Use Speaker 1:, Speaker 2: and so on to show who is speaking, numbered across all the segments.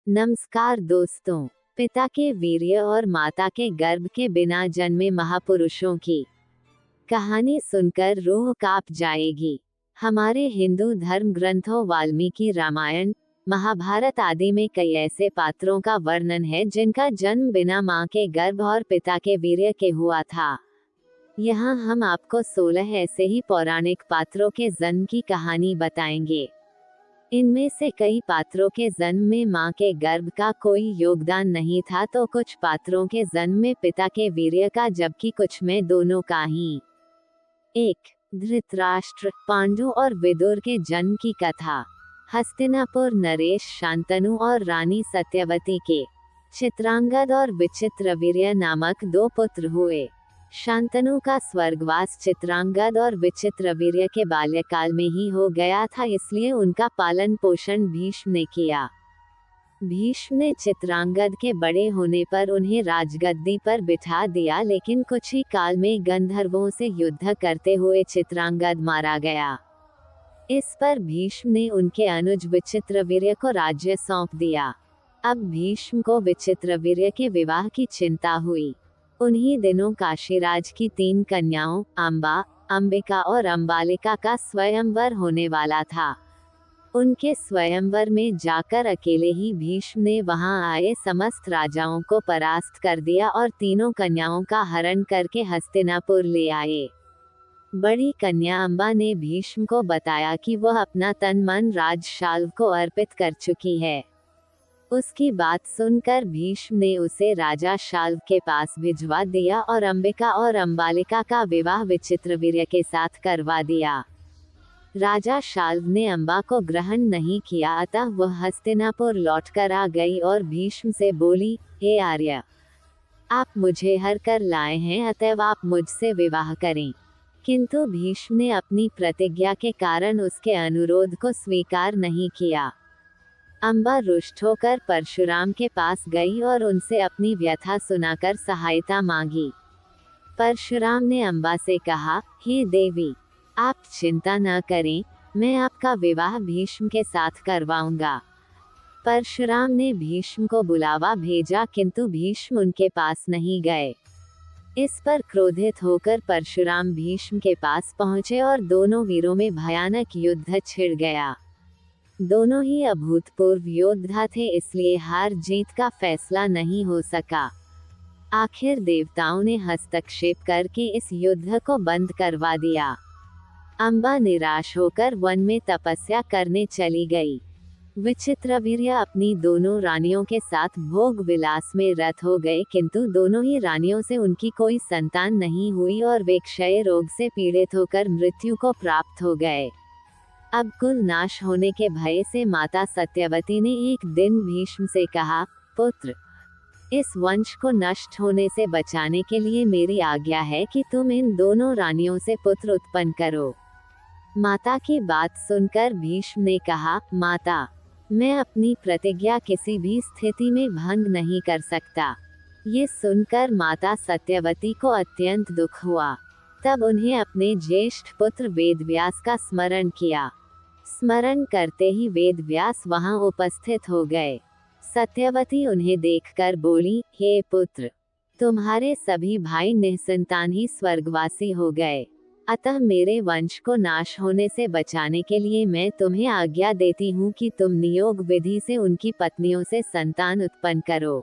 Speaker 1: नमस्कार दोस्तों। पिता के वीर्य और माता के गर्भ के बिना जन्मे महापुरुषों की कहानी सुनकर रूह कांप जाएगी। हमारे हिंदू धर्म ग्रंथों वाल्मीकि रामायण, महाभारत आदि में कई ऐसे पात्रों का वर्णन है जिनका जन्म बिना मां के गर्भ और पिता के वीर्य के हुआ था। यहाँ हम आपको 16 ऐसे ही पौराणिक पात्रों के जन्म की कहानी बताएंगे। इनमें से कई पात्रों के जन्म में मां के गर्भ का कोई योगदान नहीं था, तो कुछ पात्रों के जन्म में पिता के वीर्य का, जबकि कुछ में दोनों का ही। 1. धृतराष्ट्र, पांडु और विदुर के जन्म की कथा। हस्तिनापुर नरेश, शांतनु और रानी सत्यवती के चित्रांगद और विचित्रवीर्य नामक 2 पुत्र हुए। शांतनु का स्वर्गवास चित्रांगद और विचित्रवीर्य के बाल्यकाल में ही हो गया था, इसलिए उनका पालन पोषण भीष्म ने किया। भीष्म ने चित्रांगद के बड़े होने पर उन्हें राजगद्दी पर बिठा दिया, लेकिन कुछ ही काल में गंधर्वों से युद्ध करते हुए चित्रांगद मारा गया। इस पर भीष्म ने उनके अनुज विचित्रवीर्य को राज्य सौंप दिया। अब भीष्म को विचित्रवीर्य के विवाह की चिंता हुई। उन्हीं दिनों काशीराज की 3 कन्याओं अंबा, अंबिका और अंबालिका का स्वयंवर होने वाला था। उनके स्वयंवर में जाकर अकेले ही भीष्म ने वहां आए समस्त राजाओं को परास्त कर दिया और तीनों कन्याओं का हरण करके हस्तिनापुर ले आए। बड़ी कन्या अंबा ने भीष्म को बताया कि वह अपना तन मन राजशाल्व को अर्पित कर चुकी है। उसकी बात सुनकर भीष्म ने उसे राजा शाल्व के पास भिजवा दिया और अंबिका और अंबालिका का विवाह विचित्रवीर्य के साथ करवा दिया। राजा शाल्व ने अंबा को ग्रहण नहीं किया, अतः वह हस्तिनापुर लौटकर आ गई और भीष्म से बोली, हे आर्य, आप मुझे हर कर लाए हैं, अतएव आप मुझसे विवाह करें। किंतु भीष्म ने अपनी प्रतिज्ञा के कारण उसके अनुरोध को स्वीकार नहीं किया। अंबा रुष्ट होकर परशुराम के पास गई और उनसे अपनी व्यथा सुनाकर सहायता मांगी। परशुराम ने अंबा से कहा, हे देवी, आप चिंता न करें, मैं आपका विवाह भीष्म के साथ करवाऊंगा। परशुराम ने भीष्म को बुलावा भेजा, किंतु भीष्म उनके पास नहीं गए। इस पर क्रोधित होकर परशुराम भीष्म के पास पहुंचे और दोनों वीरों में भयानक युद्ध छिड़ गया। दोनों ही अभूतपूर्व योद्धा थे, इसलिए हार जीत का फैसला नहीं हो सका। आखिर देवताओं ने हस्तक्षेप करके इस युद्ध को बंद करवा दिया। अंबा निराश होकर वन में तपस्या करने चली गई। विचित्रवीर्य अपनी दोनों रानियों के साथ भोग विलास में रत हो गए, किंतु दोनों ही रानियों से उनकी कोई संतान नहीं हुई और वे क्षय रोग से पीड़ित होकर मृत्यु को प्राप्त हो गए। अब कुल नाश होने के भय से माता सत्यवती ने एक दिन भीष्म से कहा, पुत्र, इस वंश को नष्ट होने से बचाने के लिए मेरी आज्ञा है कि तुम इन दोनों रानियों से पुत्र उत्पन्न करो। माता की बात सुनकर भीष्म ने कहा, माता, मैं अपनी प्रतिज्ञा किसी भी स्थिति में भंग नहीं कर सकता। ये सुनकर माता सत्यवती को अत्यंत दुख हुआ। तब उन्हें अपने ज्येष्ठ पुत्र वेदव्यास का स्मरण किया। स्मरण करते ही वेदव्यास वहां उपस्थित हो गए। सत्यवती उन्हें देखकर बोली, हे पुत्र, तुम्हारे सभी भाई निसंतान ही स्वर्गवासी हो गए, अतः मेरे वंश को नाश होने से बचाने के लिए मैं तुम्हें आज्ञा देती हूँ कि तुम नियोग विधि से उनकी पत्नियों से संतान उत्पन्न करो।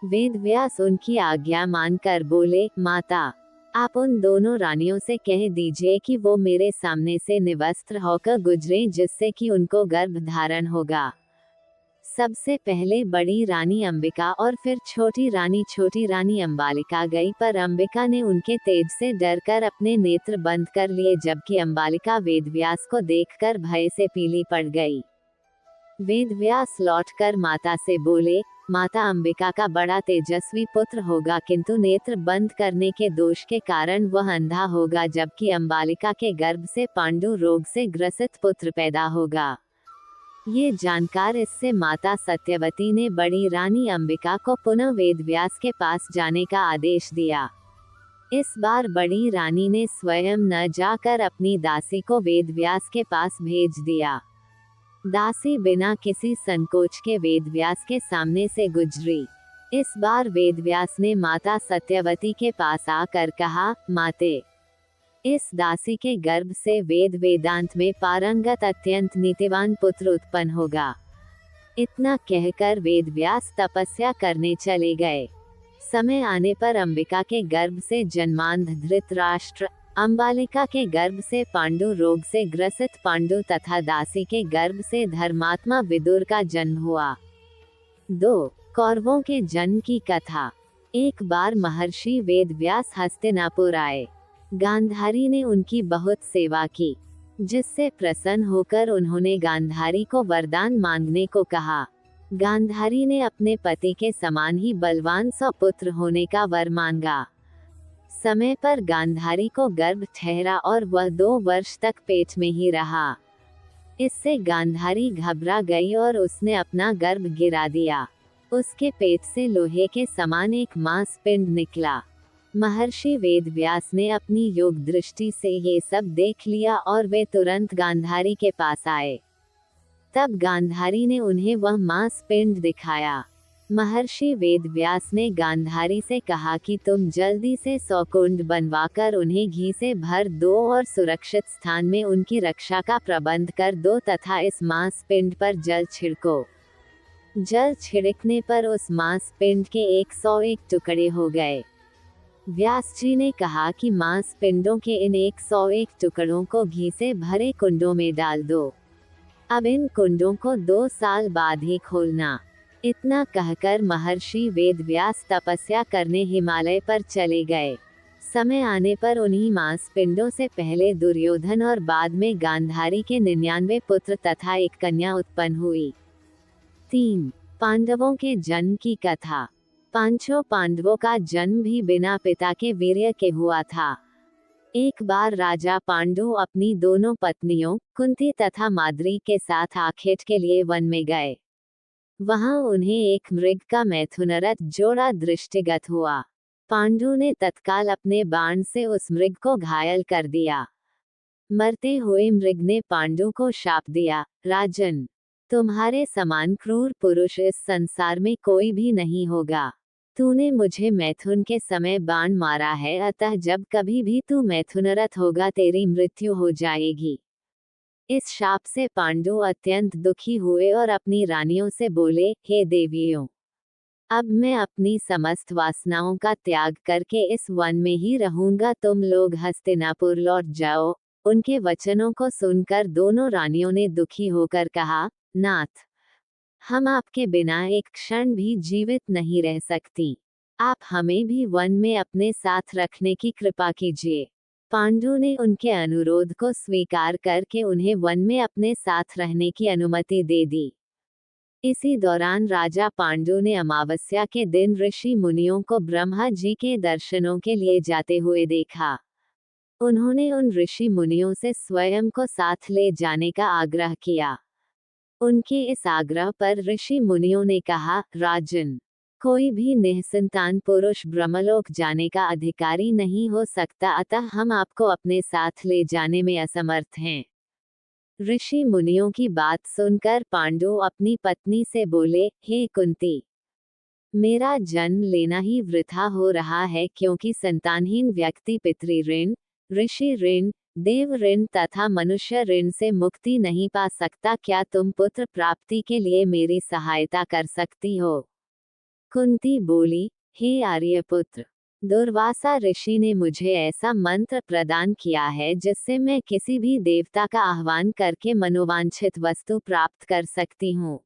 Speaker 1: वेदव्यास उनकी आज्ञा मानकर बोले, माता, आप उन दोनों रानियों से कह दीजिए कि वो मेरे सामने से निवस्त्र होकर गुजरें, जिससे कि उनको गर्भ धारण होगा। सबसे पहले बड़ी रानी अंबिका और फिर छोटी रानी अंबालिका गई, पर अंबिका ने उनके तेज से डरकर अपने नेत्र बंद कर लिए, जबकि अंबालिका वेदव्यास को देखकर भय से पीली पड़ गई। वेदव्यास लौटकर माता से बोले, माता, अंबिका का बड़ा तेजस्वी पुत्र होगा, किंतु नेत्र बंद करने के दोष के कारण वह अंधा होगा, जबकि अंबालिका के गर्भ से पांडु रोग से ग्रसित पुत्र पैदा होगा। ये जानकार इससे माता सत्यवती ने बड़ी रानी अंबिका को पुनः वेदव्यास के पास जाने का आदेश दिया। इस बार बड़ी रानी ने स्वयं न जाकर अपनी दासी को वेदव्यास के पास भेज दिया। दासी बिना किसी संकोच के वेदव्यास के सामने से गुजरी। इस बार वेदव्यास ने माता सत्यवती के पास आकर कहा, माते, इस दासी के गर्भ से वेद वेदांत में पारंगत अत्यंत नीतिवान पुत्र उत्पन्न होगा। इतना कहकर वेदव्यास तपस्या करने चले गए। समय आने पर अंबिका के गर्भ से जन्मांध धृतराष्ट्र, अंबालिका के गर्भ से पांडु, रोग से ग्रसित पांडु तथा दासी के गर्भ से धर्मात्मा विदुर का जन्म हुआ। 2. कौरवों के जन्म की कथा। एक बार महर्षि वेदव्यास हस्तिनापुर आए। गांधारी ने उनकी बहुत सेवा की, जिससे प्रसन्न होकर उन्होंने गांधारी को वरदान मांगने को कहा। गांधारी ने अपने पति के समान ही बलवान सपुत्र होने का वर मांगा। समय पर गांधारी को गर्भ ठहरा और वह 2 वर्ष तक पेट में ही रहा। इससे गांधारी घबरा गई और उसने अपना गर्भ गिरा दिया। उसके पेट से लोहे के समान एक मांस पिंड निकला। महर्षि वेदव्यास ने अपनी योग दृष्टि से ये सब देख लिया और वे तुरंत गांधारी के पास आए। तब गांधारी ने उन्हें वह मांस पिंड दिखाया। महर्षि वेदव्यास ने गांधारी से कहा कि तुम जल्दी से 100 कुंड बनवाकर उन्हें घी से भर दो और सुरक्षित स्थान में उनकी रक्षा का प्रबंध कर दो तथा इस मांस पिंड पर जल छिड़को। जल छिड़कने पर उस मांस पिंड के 101 टुकड़े हो गए। व्यास जी ने कहा कि मांस पिंडों के इन 101 टुकड़ों को घी से भरे कुंडों में डाल दो। अब इन कुंडों को 2 साल बाद ही खोलना। इतना कहकर महर्षि वेदव्यास तपस्या करने हिमालय पर चले गए। समय आने पर उन्हीं मांस पिंडों से पहले दुर्योधन और बाद में गांधारी के 99 पुत्र तथा एक कन्या उत्पन्न हुई। 3. पांडवों के जन्म की कथा। पांचों पांडवों का जन्म भी बिना पिता के वीर्य के हुआ था। एक बार राजा पांडु अपनी दोनों पत्नियों कुंती तथा माद्री के साथ आखेट के लिए वन में गए। वहां उन्हें एक मृग का मैथुनरत जोड़ा दृष्टिगत हुआ। पांडु ने तत्काल अपने बाण से उस मृग को घायल कर दिया। मरते हुए मृग ने पांडु को शाप दिया, राजन, तुम्हारे समान क्रूर पुरुष इस संसार में कोई भी नहीं होगा। तूने मुझे मैथुन के समय बाण मारा है, अतः जब कभी भी तू मैथुनरत होगा तेरी मृत्यु हो जाएगी। इस शाप से पांडु अत्यंत दुखी हुए और अपनी रानियों से बोले, हे देवियों, अब मैं अपनी समस्त वासनाओं का त्याग करके इस वन में ही रहूंगा, तुम लोग हस्तिनापुर लौट जाओ। उनके वचनों को सुनकर दोनों रानियों ने दुखी होकर कहा, नाथ, हम आपके बिना एक क्षण भी जीवित नहीं रह सकती। आप हमें भी वन में अपने साथ रखने की कृपा कीजिए। पांडु ने उनके अनुरोध को स्वीकार करके उन्हें वन में अपने साथ रहने की अनुमति दे दी। इसी दौरान राजा पांडु ने अमावस्या के दिन ऋषि मुनियों को ब्रह्मा जी के दर्शनों के लिए जाते हुए देखा। उन्होंने उन ऋषि मुनियों से स्वयं को साथ ले जाने का आग्रह किया। उनके इस आग्रह पर ऋषि मुनियों ने कहा, राजन, कोई भी निःसंतान पुरुष ब्रह्मलोक जाने का अधिकारी नहीं हो सकता, अतः हम आपको अपने साथ ले जाने में असमर्थ हैं। ऋषि मुनियों की बात सुनकर पांडु अपनी पत्नी से बोले, हे कुंती, मेरा जन्म लेना ही वृथा हो रहा है, क्योंकि संतानहीन व्यक्ति पितृ ऋण, ऋषि ऋण, देव ऋण तथा मनुष्य ऋण से मुक्ति नहीं पा सकता। क्या तुम पुत्र प्राप्ति के लिए मेरी सहायता कर सकती हो? कुंती बोली, हे आर्यपुत्र, दुर्वासा ऋषि ने मुझे ऐसा मंत्र प्रदान किया है जिससे मैं किसी भी देवता का आह्वान करके मनोवांछित वस्तु प्राप्त कर सकती हूँ।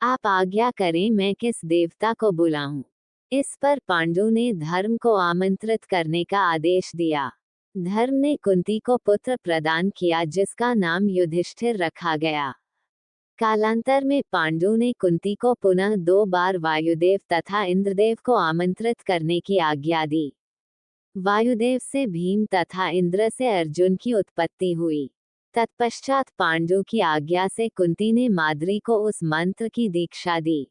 Speaker 1: आप आज्ञा करें, मैं किस देवता को बुलाऊं? इस पर पांडु ने धर्म को आमंत्रित करने का आदेश दिया। धर्म ने कुंती को पुत्र प्रदान किया जिसका नाम युधिष्ठिर रखा गया। कालांतर में पांडु ने कुंती को पुनः 2 बार वायुदेव तथा इंद्रदेव को आमंत्रित करने की आज्ञा दी। वायुदेव से भीम तथा इंद्र से अर्जुन की उत्पत्ति हुई। तत्पश्चात पांडु की आज्ञा से कुंती ने माद्री को उस मंत्र की दीक्षा दी।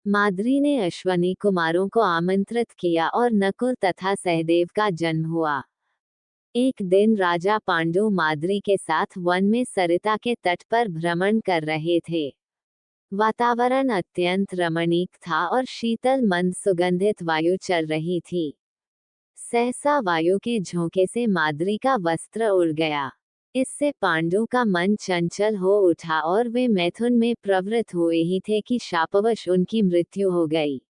Speaker 1: माद्री ने अश्वनी कुमारों को आमंत्रित किया और नकुल तथा सहदेव का जन्म हुआ। एक दिन राजा पांडु माद्री के साथ वन में सरिता के तट पर भ्रमण कर रहे थे। वातावरण अत्यंत रमणीक था और शीतल मंद सुगंधित वायु चल रही थी। सहसा वायु के झोंके से माद्री का वस्त्र उड़ गया। इससे पांडु का मन चंचल हो उठा और वे मैथुन में प्रवृत्त हुए ही थे कि शापवश उनकी मृत्यु हो गई।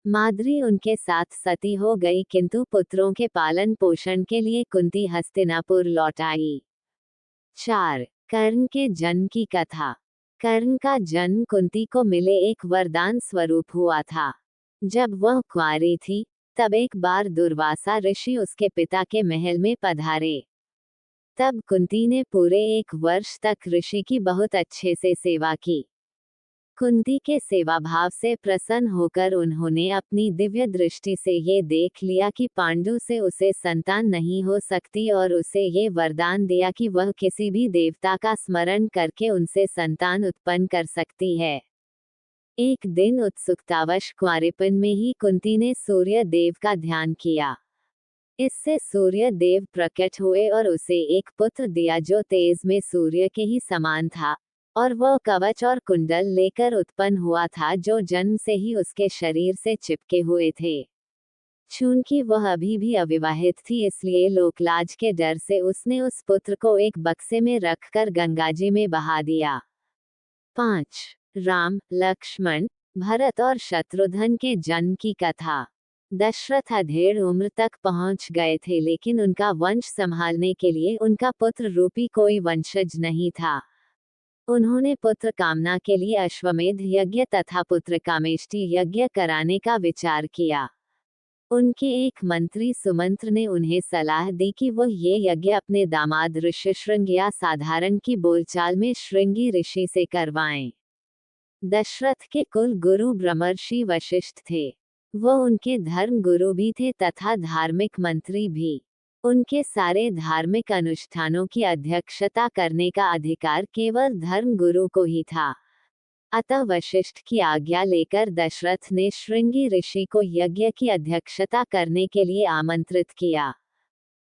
Speaker 1: माद्री उनके साथ सती हो गई, किंतु पुत्रों के पालन पोषण के लिए कुंती हस्तिनापुर लौट आई। 4. कर्ण के जन्म की कथा। कर्ण का जन्म कुंती को मिले एक वरदान स्वरूप हुआ था। जब वह कुंवारी थी, तब एक बार दुर्वासा ऋषि उसके पिता के महल में पधारे। तब कुंती ने पूरे 1 वर्ष तक ऋषि की बहुत अच्छे से सेवा की। कुंती के सेवा भाव से प्रसन्न होकर उन्होंने अपनी दिव्य दृष्टि से ये देख लिया कि पांडु से उसे संतान नहीं हो सकती और उसे ये वरदान दिया कि वह किसी भी देवता का स्मरण करके उनसे संतान उत्पन्न कर सकती है। एक दिन उत्सुकतावश कुंवारेपन में ही कुंती ने सूर्य देव का ध्यान किया। इससे सूर्य देव प्रकट हुए और उसे एक पुत्र दिया जो तेज में सूर्य के ही समान था, और वह कवच और कुंडल लेकर उत्पन्न हुआ था जो जन्म से ही उसके शरीर से चिपके हुए थे। चूंकि वह अभी भी अविवाहित थी, इसलिए लोकलाज के डर से उसने उस पुत्र को एक बक्से में रखकर गंगाजी में बहा दिया। 5. राम, लक्ष्मण, भरत और शत्रुघ्न के जन्म की कथा। दशरथ अधेड़ उम्र तक पहुंच गए थे, लेकिन उनका वंश संभालने के लिए उनका पुत्र रूपी कोई वंशज नहीं था। उन्होंने पुत्र कामना के लिए अश्वमेध यज्ञ तथा पुत्र कामेष्टि यज्ञ कराने का विचार किया। उनके एक मंत्री सुमंत्र ने उन्हें सलाह दी कि वह ये यज्ञ अपने दामाद ऋषि श्रृंग या साधारण की बोलचाल में श्रृंगी ऋषि से करवाएं। दशरथ के कुल गुरु ब्रह्मर्षि वशिष्ठ थे। वह उनके धर्म गुरु भी थे तथा धार्मिक मंत्री भी। उनके सारे धार्मिक अनुष्ठानों की अध्यक्षता करने का अधिकार केवल धर्म गुरु को ही था। अतः वशिष्ठ की आज्ञा लेकर दशरथ ने श्रृंगी ऋषि को यज्ञ की अध्यक्षता करने के लिए आमंत्रित किया।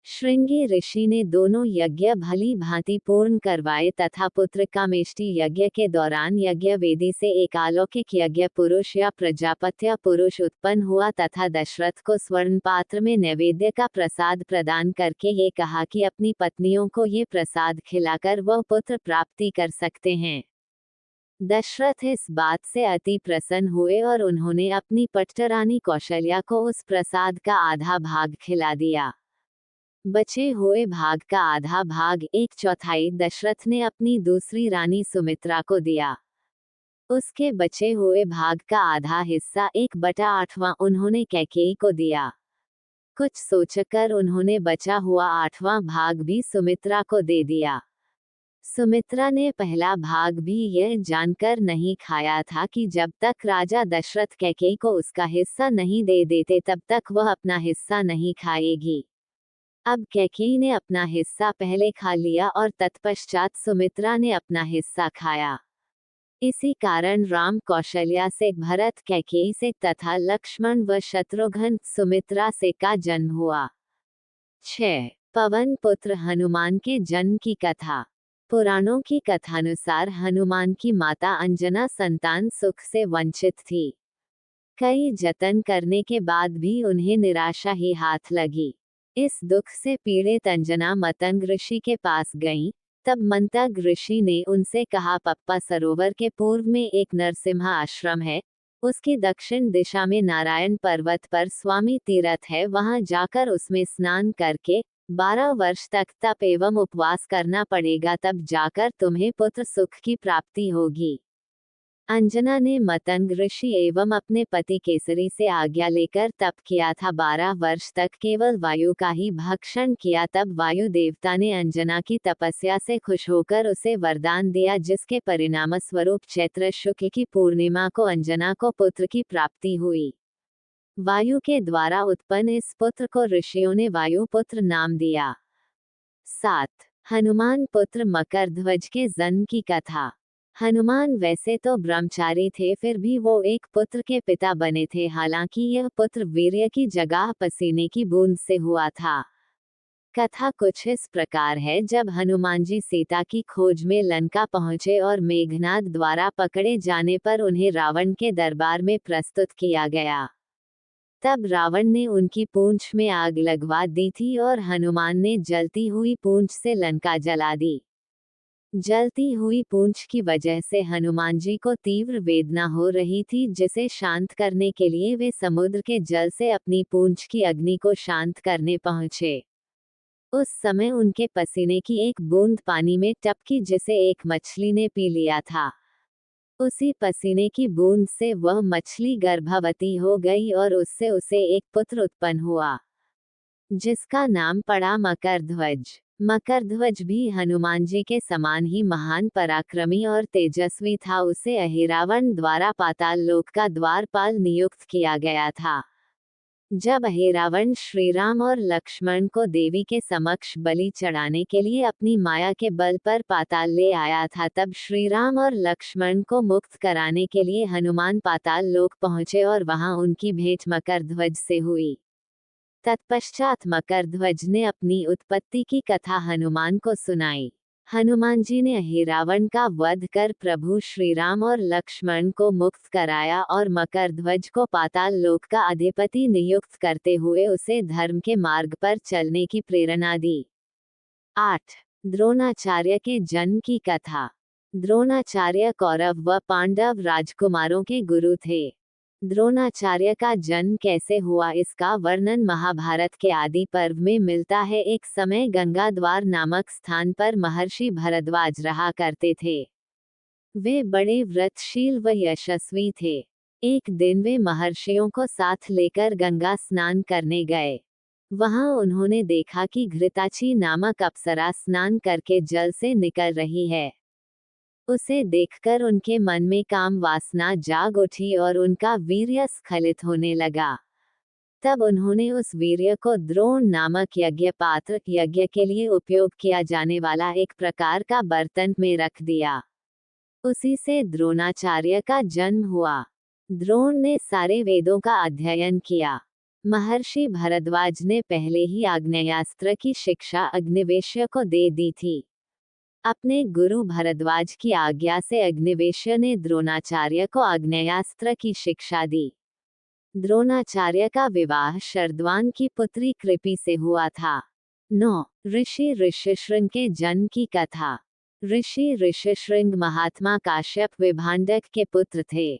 Speaker 1: श्रृंगी ऋषि ने दोनों यज्ञ भली भांति पूर्ण करवाए तथा पुत्र कामेष्टि यज्ञ के दौरान यज्ञ वेदी से एक अलौकिक यज्ञ पुरुष या प्रजापत्य पुरुष उत्पन्न हुआ तथा दशरथ को स्वर्ण पात्र में नैवेद्य का प्रसाद प्रदान करके ये कहा कि अपनी पत्नियों को ये प्रसाद खिलाकर वह पुत्र प्राप्ति कर सकते हैं। दशरथ इस बात से अति प्रसन्न हुए और उन्होंने अपनी पट्टरानी कौशल्या को उस प्रसाद का आधा भाग खिला दिया। बचे हुए भाग का आधा भाग 1/4 दशरथ ने अपनी दूसरी रानी सुमित्रा को दिया। उसके बचे हुए भाग का आधा हिस्सा 1/8 उन्होंने कैकेयी को दिया। कुछ सोचकर उन्होंने बचा हुआ 8वां भाग भी सुमित्रा को दे दिया। सुमित्रा ने पहला भाग भी यह जानकर नहीं खाया था कि जब तक राजा दशरथ कैकेयी को उसका हिस्सा नहीं दे देते तब तक वह अपना हिस्सा नहीं खाएगी। अब कैकेयी ने अपना हिस्सा पहले खा लिया और तत्पश्चात सुमित्रा ने अपना हिस्सा खाया। इसी कारण राम कौशल्या से, भरत कैकेयी से तथा लक्ष्मण व शत्रुघ्न सुमित्रा से का जन्म हुआ। 6. पवन पुत्र हनुमान के जन्म की कथा। पुराणों की कथानुसार हनुमान की माता अंजना संतान सुख से वंचित थी। कई जतन करने के बाद भी उन्हें निराशा ही हाथ लगी। इस दुख से पीड़ित अंजना मतंग ऋषि के पास गईं। तब मंतग ऋषि ने उनसे कहा, पप्पा सरोवर के पूर्व में एक नरसिम्हा आश्रम है, उसकी दक्षिण दिशा में नारायण पर्वत पर स्वामी तीर्थ है, वहां जाकर उसमें स्नान करके 12 वर्ष तक तप एवं उपवास करना पड़ेगा, तब जाकर तुम्हें पुत्र सुख की प्राप्ति होगी। अंजना ने मतंग ऋषि एवं अपने पति केसरी से आज्ञा लेकर तप किया था। 12 वर्ष तक केवल वायु का ही भक्षण किया। तब वायु देवता ने अंजना की तपस्या से खुश होकर उसे वरदान दिया, जिसके परिणाम स्वरूप चैत्र शुक्ल की पूर्णिमा को अंजना को पुत्र की प्राप्ति हुई। वायु के द्वारा उत्पन्न इस पुत्र को ऋषियों ने वायु पुत्र नाम दिया। 7. हनुमान पुत्र मकरध्वज के जन्म की कथा। हनुमान वैसे तो ब्रह्मचारी थे, फिर भी वो एक पुत्र के पिता बने थे। हालांकि यह पुत्र वीर्य की जगह पसीने की बूंद से हुआ था। कथा कुछ इस प्रकार है। जब हनुमान जी सीता की खोज में लंका पहुंचे और मेघनाद द्वारा पकड़े जाने पर उन्हें रावण के दरबार में प्रस्तुत किया गया, तब रावण ने उनकी पूंछ में आग लगवा दी थी और हनुमान ने जलती हुई पूंछ से लंका जला दी। जलती हुई पूंछ की वजह से हनुमान जी को तीव्र वेदना हो रही थी, जिसे शांत करने के लिए वे समुद्र के जल से अपनी पूंछ की अग्नि को शांत करने पहुंचे। उस समय उनके पसीने की एक बूंद पानी में टपकी, जिसे एक मछली ने पी लिया था। उसी पसीने की बूंद से वह मछली गर्भवती हो गई और उससे उसे एक पुत्र उत्पन्न हुआ, जिसका नाम पड़ा मकरध्वज। मकरध्वज भी हनुमान जी के समान ही महान पराक्रमी और तेजस्वी था। उसे अहिरावण द्वारा पाताल लोक का द्वारपाल नियुक्त किया गया था। जब अहिरावण श्रीराम और लक्ष्मण को देवी के समक्ष बलि चढ़ाने के लिए अपनी माया के बल पर पाताल ले आया था, तब श्रीराम और लक्ष्मण को मुक्त कराने के लिए हनुमान पाताल लोक पहुंचे और वहां उनकी भेंट मकरध्वज से हुई। तत्पश्चात मकरध्वज ने अपनी उत्पत्ति की कथा हनुमान को सुनाई। हनुमान जी ने अहिरावण का वध कर प्रभु श्रीराम और लक्ष्मण को मुक्त कराया और मकरध्वज को पाताल लोक का अधिपति नियुक्त करते हुए उसे धर्म के मार्ग पर चलने की प्रेरणा दी। 8. द्रोणाचार्य के जन्म की कथा। द्रोणाचार्य कौरव व पांडव राजकुमारों के गुरु थे। द्रोणाचार्य का जन्म कैसे हुआ, इसका वर्णन महाभारत के आदि पर्व में मिलता है। एक समय गंगाद्वार नामक स्थान पर महर्षि भरद्वाज रहा करते थे। वे बड़े व्रतशील व यशस्वी थे। एक दिन वे महर्षियों को साथ लेकर गंगा स्नान करने गए। वहां उन्होंने देखा कि घृताची नामक अप्सरा स्नान करके जल से निकल रही है। उसे देखकर उनके मन में काम वासना जाग उठी और उनका वीर्य स्खलित होने लगा। तब उन्होंने उस वीर्य को द्रोण नामक यज्ञ पात्र, यज्ञ के लिए उपयोग किया जाने वाला एक प्रकार का बर्तन में रख दिया। उसी से द्रोणाचार्य का जन्म हुआ। द्रोण ने सारे वेदों का अध्ययन किया। महर्षि भरद्वाज ने पहले ही आग्नेयास्त्र की शिक्षा अग्निवेश्य को दे दी थी। अपने गुरु भरद्वाज की आज्ञा से अग्निवेश्य ने द्रोणाचार्य को आग्नेयास्त्र की शिक्षा दी। द्रोणाचार्य का विवाह शरद्वान की पुत्री कृपि से हुआ था। 9. ऋषि ऋष्यशृंग के जन्म की कथा। ऋषि ऋष्यशृंग महात्मा काश्यप विभांडक के पुत्र थे।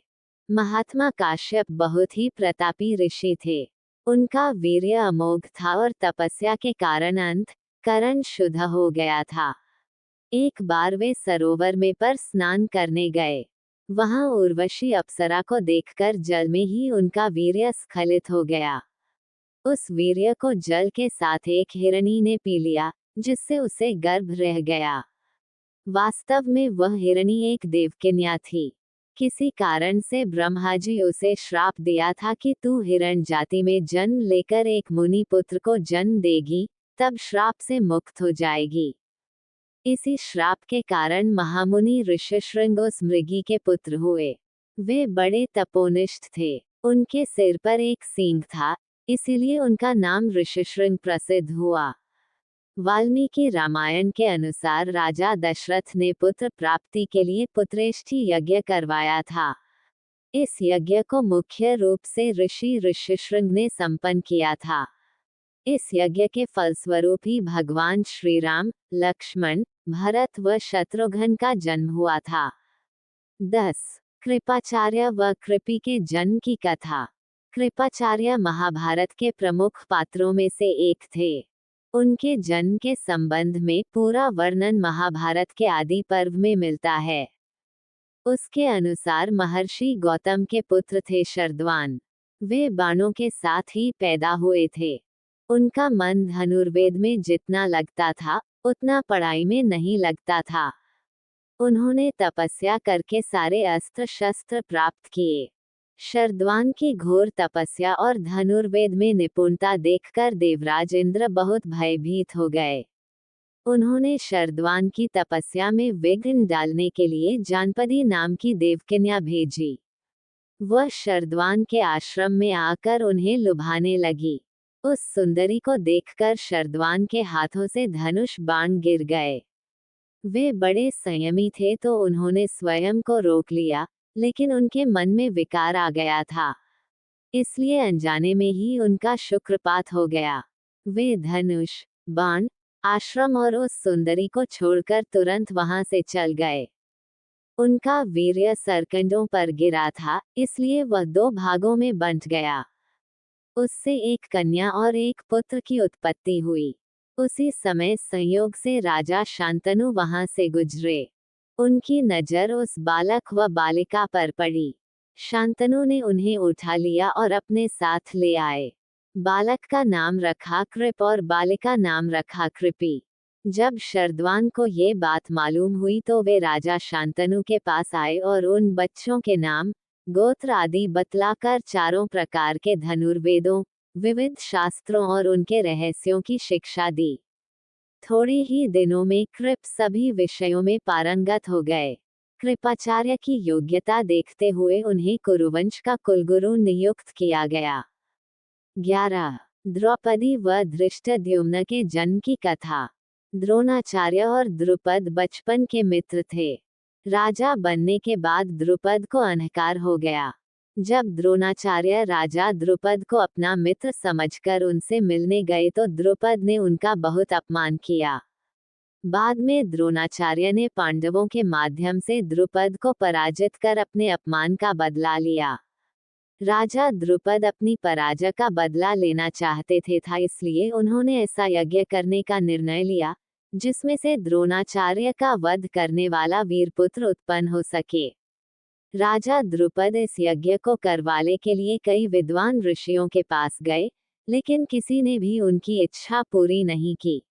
Speaker 1: महात्मा काश्यप बहुत ही प्रतापी ऋषि थे। उनका वीर्य अमोघ था और तपस्या के कारण अंतःकरण शुद्ध हो गया था। एक बार वे सरोवर में पर स्नान करने गए। वहां उर्वशी अप्सरा को देखकर जल में ही उनका वीर्य स्खलित हो गया। उस वीर्य को जल के साथ एक हिरणी ने पी लिया, जिससे उसे गर्भ रह गया। वास्तव में वह हिरणी एक देवकन्या थी। किसी कारण से ब्रह्मा जी उसे श्राप दिया था कि तू हिरण जाति में जन्म लेकर एक मुनि पुत्र को जन्म देगी, तब श्राप से मुक्त हो जाएगी। इसी श्राप के कारण महामुनि ऋष्यशृंग उस मृगी के पुत्र हुए। वे बड़े तपोनिष्ठ थे। उनके सिर पर एक सींग था, इसीलिए उनका नाम ऋष्यशृंग प्रसिद्ध हुआ। वाल्मीकि रामायण के अनुसार राजा दशरथ ने पुत्र प्राप्ति के लिए पुत्रेष्ठि यज्ञ करवाया था। इस यज्ञ को मुख्य रूप से ऋषि ऋष्यशृंग ने संपन्न किया था। इस यज्ञ के फलस्वरूप ही भगवान श्रीराम, लक्ष्मण, भरत व शत्रुघ्न का जन्म हुआ था। 10. कृपाचार्य व कृपि के जन्म की कथा। कृपाचार्य महाभारत के प्रमुख पात्रों में से एक थे। उनके जन्म के संबंध में पूरा वर्णन महाभारत के आदि पर्व में मिलता है। उसके अनुसार महर्षि गौतम के पुत्र थे शरद्वान। वे बाणों के साथ ही पैदा हुए थे। उनका मन धनुर्वेद में जितना लगता था, उतना पढ़ाई में नहीं लगता था। उन्होंने तपस्या करके सारे अस्त्र शस्त्र प्राप्त किए। शरद्वान की घोर तपस्या और धनुर्वेद में निपुणता देखकर देवराज इंद्र बहुत भयभीत हो गए। उन्होंने शरद्वान की तपस्या में विघ्न डालने के लिए जानपदी नाम की देवकन्या भेजी। वह शरद्वान के आश्रम में आकर उन्हें लुभाने लगी। उस सुंदरी को देखकर शरद्वान के हाथों से धनुष बाण गिर गए। वे बड़े संयमी थे तो उन्होंने स्वयं को रोक लिया, लेकिन उनके मन में विकार आ गया था, इसलिए अनजाने में ही उनका शुक्रपात हो गया। वे धनुष बाण आश्रम और उस सुंदरी को छोड़कर तुरंत वहां से चल गए। उनका वीर्य सरकंडों पर गिरा था, इसलिए वह दो भागों में बंट गया। उससे एक कन्या और एक पुत्र की उत्पत्ति हुई। उसी समय संयोग से राजा शांतनु वहां से गुजरे। उनकी नजर उस बालक व बालिका पर पड़ी। शांतनु ने उन्हें उठा लिया और अपने साथ ले आए। बालक का नाम रखा कृप और बालिका नाम रखा कृपी। जब शरद्वान को ये बात मालूम हुई तो वे राजा शांतनु के पास आए और उन बच्चों के नाम गोत्र आदि बतलाकर चारों प्रकार के धनुर्वेदों, विविध शास्त्रों और उनके रहस्यों की शिक्षा दी। थोड़े ही दिनों में कृप सभी विषयों में पारंगत हो गए। कृपाचार्य की योग्यता देखते हुए उन्हें कुरुवंश का कुलगुरु नियुक्त किया गया। 11. द्रौपदी व धृष्टद्युम्न के जन्म की कथा। द्रोणाचार्य और द्रुपद बचपन के मित्र थे। राजा बनने के बाद द्रुपद को अहंकार हो गया। जब द्रोणाचार्य राजा द्रुपद को अपना मित्र समझकर उनसे मिलने गए तो द्रुपद ने उनका बहुत अपमान किया। बाद में द्रोणाचार्य ने पांडवों के माध्यम से द्रुपद को पराजित कर अपने अपमान का बदला लिया। राजा द्रुपद अपनी पराजय का बदला लेना चाहते थे था, इसलिए उन्होंने ऐसा यज्ञ करने का निर्णय लिया जिसमें से द्रोणाचार्य का वध करने वाला वीरपुत्र उत्पन्न हो सके। राजा द्रुपद इस यज्ञ को करवाने के लिए कई विद्वान ऋषियों के पास गए, लेकिन किसी ने भी उनकी इच्छा पूरी नहीं की।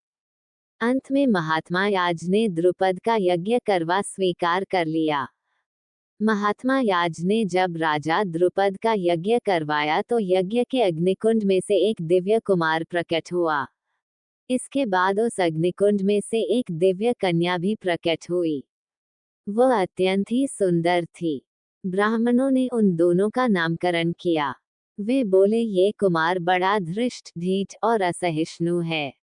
Speaker 1: अंत में महात्मा याज ने द्रुपद का यज्ञ करवा स्वीकार कर लिया। महात्मा याज ने जब राजा द्रुपद का यज्ञ करवाया तो यज्ञ के अग्निकुंड में से एक दिव्य कुमार प्रकट हुआ। इसके बाद उस अग्निकुंड में से एक दिव्य कन्या भी प्रकट हुई। वह अत्यंत ही सुंदर थी। ब्राह्मणों ने उन दोनों का नामकरण किया। वे बोले, ये कुमार बड़ा धृष्ट, ढीठ और असहिष्णु है।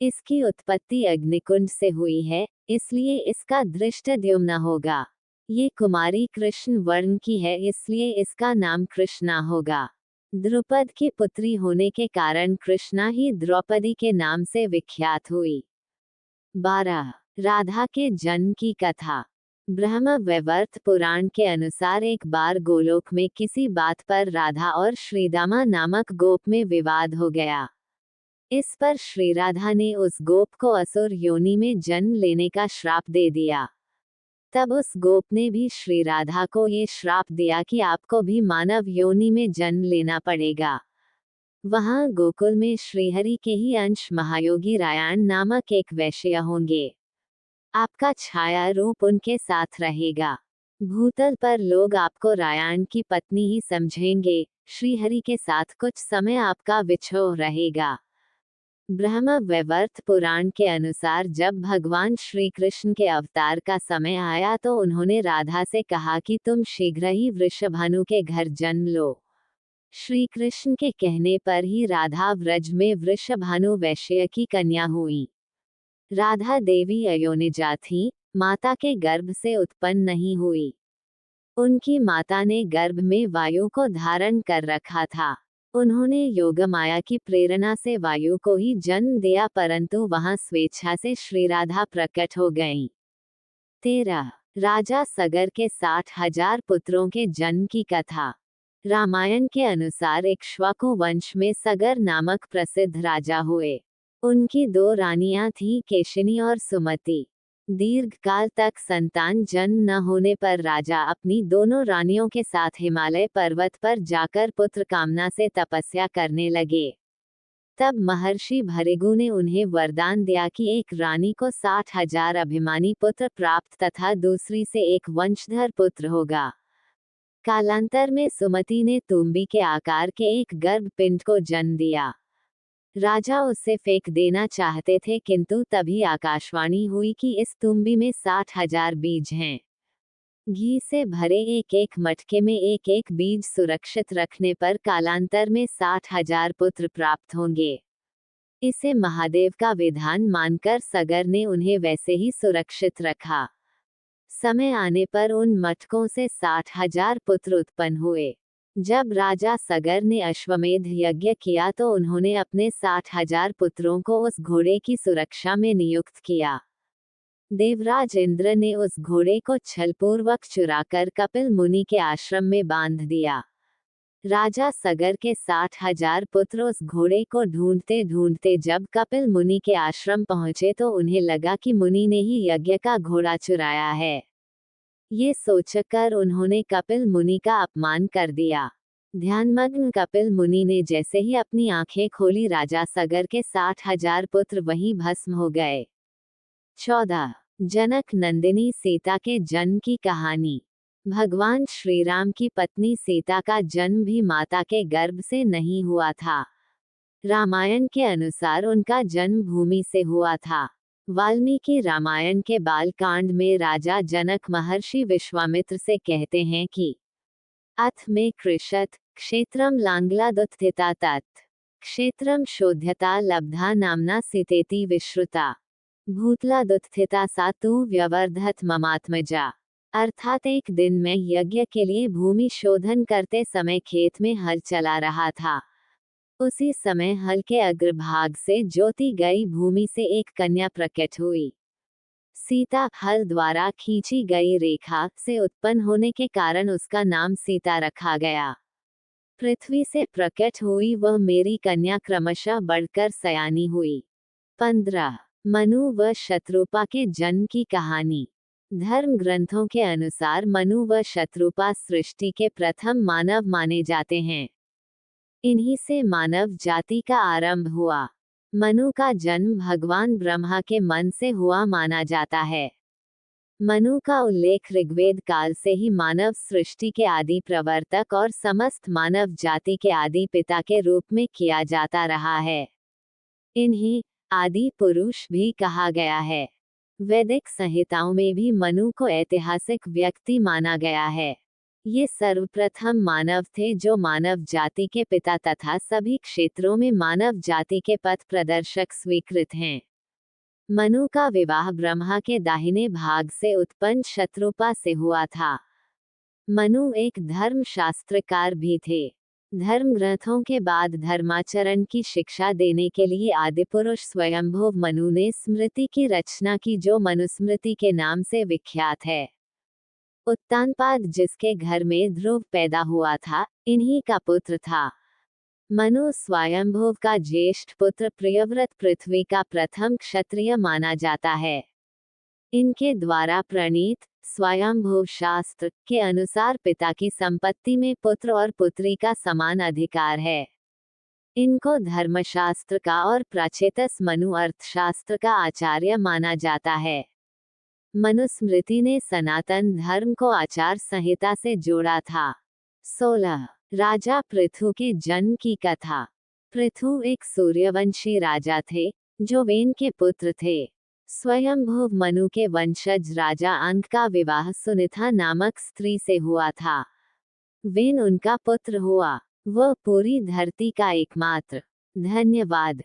Speaker 1: इसकी उत्पत्ति अग्निकुंड से हुई है, इसलिए इसका धृष्टद्युम्न होगा। ये कुमारी कृष्ण वर्ण की है, इसलिए इसका नाम कृष्णा होगा। द्रुपद की पुत्री होने के कारण कृष्णा ही द्रौपदी के नाम से विख्यात हुई। 12. राधा के जन्म की कथा। ब्रह्म वैवर्त पुराण के अनुसार एक बार गोलोक में किसी बात पर राधा और श्रीदामा नामक गोप में विवाद हो गया। इस पर श्री राधा ने उस गोप को असुर योनि में जन्म लेने का श्राप दे दिया। तब उस गोप ने भी श्री राधा को ये श्राप दिया कि आपको भी मानव योनि में जन्म लेना पड़ेगा। वहां गोकुल में श्रीहरि के ही अंश महायोगी रायण नामक एक वैश्य होंगे। आपका छाया रूप उनके साथ रहेगा। भूतल पर लोग आपको रायण की पत्नी ही समझेंगे। श्रीहरि के साथ कुछ समय आपका विछोह रहेगा। ब्रह्म वैवर्त पुराण के अनुसार जब भगवान श्री कृष्ण के अवतार का समय आया तो उन्होंने राधा से कहा कि तुम शीघ्र ही वृषभानु के घर जन्म लो। श्री कृष्ण के कहने पर ही राधा व्रज में वृषभानु वैश्य की कन्या हुई। राधा देवी अयोनिजा थी, माता के गर्भ से उत्पन्न नहीं हुई। उनकी माता ने गर्भ में वायु को धारण कर रखा था। उन्होंने योगमाया की प्रेरणा से वायु को ही जन्म दिया, परंतु वहां स्वेच्छा से श्री राधा प्रकट हो गईं। 13. राजा सगर के 60,000 पुत्रों के जन्म की कथा। रामायण के अनुसार इक्ष्वाकु वंश में सगर नामक प्रसिद्ध राजा हुए। उनकी 2 रानियां थीं, केशिनी और सुमति। दीर्घ काल तक संतान जन्म न होने पर राजा अपनी दोनों रानियों के साथ हिमालय पर्वत पर जाकर पुत्र कामना से तपस्या करने लगे। तब महर्षि भृगु ने उन्हें वरदान दिया कि एक रानी को 60,000 अभिमानी पुत्र प्राप्त तथा दूसरी से एक वंशधर पुत्र होगा। कालांतर में सुमति ने तुम्बी के आकार के एक गर्भपिंड को जन्म दिया। राजा उसे फेंक देना चाहते थे, किंतु तभी आकाशवाणी हुई कि इस तुम्बी में 60,000 बीज हैं। घी से भरे एक एक मटके में एक एक बीज सुरक्षित रखने पर कालांतर में 60,000 पुत्र प्राप्त होंगे। इसे महादेव का विधान मानकर सगर ने उन्हें वैसे ही सुरक्षित रखा। समय आने पर उन मटकों से 60,000 पुत्र उत्पन्न हुए। जब राजा सगर ने अश्वमेध यज्ञ किया तो उन्होंने अपने 60,000 पुत्रों को उस घोड़े की सुरक्षा में नियुक्त किया। देवराज इंद्र ने उस घोड़े को छलपूर्वक चुराकर कपिल मुनि के आश्रम में बांध दिया। राजा सगर के 60,000 पुत्र उस घोड़े को ढूंढते ढूंढते जब कपिल मुनि के आश्रम पहुंचे तो उन्हें लगा कि मुनि ने ही यज्ञ का घोड़ा चुराया है। ये सोचकर उन्होंने कपिल मुनि का अपमान कर दिया। ध्यानमग्न कपिल मुनि ने जैसे ही अपनी आंखें खोली राजा सगर के 60,000 पुत्र वहीं भस्म हो गए। 14. जनक नंदिनी सीता के जन्म की कहानी। भगवान श्री राम की पत्नी सीता का जन्म भी माता के गर्भ से नहीं हुआ था। रामायण के अनुसार उनका जन्म भूमि से हुआ था। वाल्मीकि रामायण के बाल कांड में राजा जनक महर्षि विश्वामित्र से कहते हैं कि अथ में कृषत क्षेत्रम लांगलादुत्थिता तत् क्षेत्रम शोध्यता लब्धा नामना सितेति विश्रुता भूतलादुत्थिता सा तु व्यवर्धत ममात्मजा। अर्थात एक दिन मैं यज्ञ के लिए भूमि शोधन करते समय खेत में हल चला रहा था। उसी समय हल के अग्रभाग से जोती गई भूमि से एक कन्या प्रकट हुई। सीता हल द्वारा खींची गई रेखा से उत्पन्न होने के कारण उसका नाम सीता रखा गया। पृथ्वी से प्रकट हुई वह मेरी कन्या क्रमशः बढ़कर सयानी हुई। 15. मनु व शत्रुपा के जन्म की कहानी। धर्म ग्रंथों के अनुसार मनु व शत्रुपा सृष्टि के प्रथम मानव माने जाते हैं। इन्हीं से मानव जाति का आरंभ हुआ। मनु का जन्म भगवान ब्रह्मा के मन से हुआ माना जाता है। मनु का उल्लेख ऋग्वेद काल से ही मानव सृष्टि के आदि प्रवर्तक और समस्त मानव जाति के आदि पिता के रूप में किया जाता रहा है। इन्हीं आदि पुरुष भी कहा गया है। वैदिक संहिताओं में भी मनु को ऐतिहासिक व्यक्ति माना गया है। ये सर्वप्रथम मानव थे जो मानव जाति के पिता तथा सभी क्षेत्रों में मानव जाति के पथ प्रदर्शक स्वीकृत हैं। मनु का विवाह ब्रह्मा के दाहिने भाग से उत्पन्न शत्रुपा से हुआ था। मनु एक धर्मशास्त्रकार भी थे। धर्म ग्रंथों के बाद धर्माचरण की शिक्षा देने के लिए आदिपुरुष स्वयंभुव मनु ने स्मृति की रचना की जो मनुस्मृति के नाम से विख्यात है। उत्तानपाद जिसके घर में ध्रुव पैदा हुआ था, इन्हीं का पुत्र था। मनु स्वयंभुव का ज्येष्ठ पुत्र प्रियव्रत पृथ्वी का प्रथम क्षत्रिय माना जाता है। इनके द्वारा प्रणीत स्वयंभुव शास्त्र के अनुसार पिता की संपत्ति में पुत्र और पुत्री का समान अधिकार है। इनको धर्मशास्त्र का और प्राचेतस मनु अर्थशास्त्र का आचार्य माना जाता है। मनुस्मृति ने सनातन धर्म को आचार संहिता से जोड़ा था। 16. राजा पृथु के जन्म की कथा। पृथु एक सूर्यवंशी राजा थे जो वेन के पुत्र थे। स्वयंभुव मनु के वंशज राजा अंक का विवाह सुनिथा नामक स्त्री से हुआ था। वेन उनका पुत्र हुआ। वह पूरी धरती का एकमात्र। धन्यवाद।